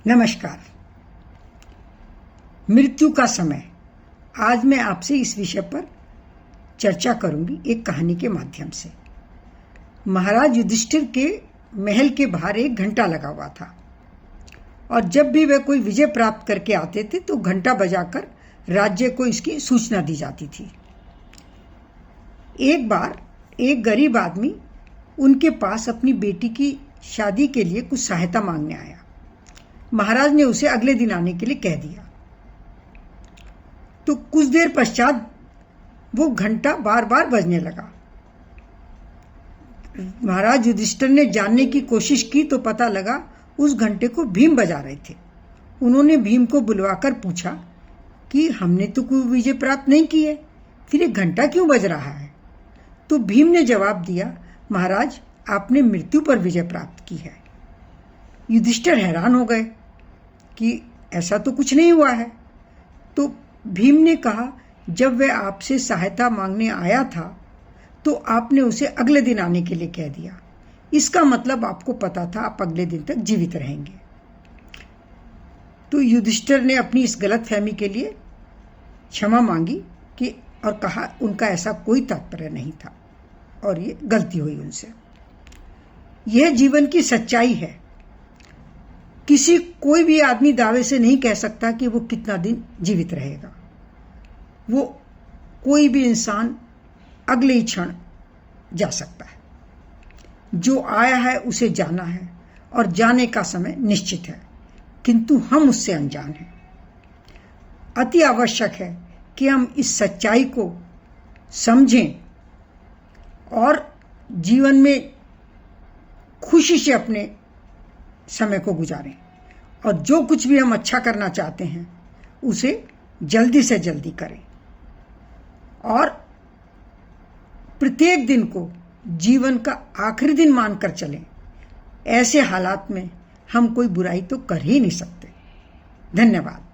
नमस्कार। मृत्यु का समय। आज मैं आपसे इस विषय पर चर्चा करूंगी एक कहानी के माध्यम से। महाराज युधिष्ठिर के महल के बाहर एक घंटा लगा हुआ था और जब भी वे कोई विजय प्राप्त करके आते थे तो घंटा बजाकर राज्य को इसकी सूचना दी जाती थी। एक बार एक गरीब आदमी उनके पास अपनी बेटी की शादी के लिए कुछ सहायता मांगने आया। महाराज ने उसे अगले दिन आने के लिए कह दिया। तो कुछ देर पश्चात वो घंटा बार बार बजने लगा। महाराज युधिष्ठिर ने जानने की कोशिश की तो पता लगा उस घंटे को भीम बजा रहे थे। उन्होंने भीम को बुलवाकर पूछा कि हमने तो कोई विजय प्राप्त नहीं की है, फिर ये घंटा क्यों बज रहा है? तो भीम ने जवाब दिया, महाराज आपने मृत्यु पर विजय प्राप्त की है। युधिष्ठिर हैरान हो गए कि ऐसा तो कुछ नहीं हुआ है। तो भीम ने कहा, जब वह आपसे सहायता मांगने आया था तो आपने उसे अगले दिन आने के लिए कह दिया। इसका मतलब आपको पता था आप अगले दिन तक जीवित रहेंगे। तो युधिष्ठिर ने अपनी इस गलतफहमी के लिए क्षमा मांगी कि और कहा उनका ऐसा कोई तात्पर्य नहीं था और ये गलती हुई उनसे। यह जीवन की सच्चाई है। कोई भी आदमी दावे से नहीं कह सकता कि वो कितना दिन जीवित रहेगा। वो कोई भी इंसान अगले ही क्षण जा सकता है। जो आया है उसे जाना है और जाने का समय निश्चित है, किंतु हम उससे अनजान हैं। अति आवश्यक है कि हम इस सच्चाई को समझें और जीवन में खुशी से अपने समय को गुजारें और जो कुछ भी हम अच्छा करना चाहते हैं उसे जल्दी से जल्दी करें और प्रत्येक दिन को जीवन का आखिरी दिन मानकर चलें। ऐसे हालात में हम कोई बुराई तो कर ही नहीं सकते। धन्यवाद।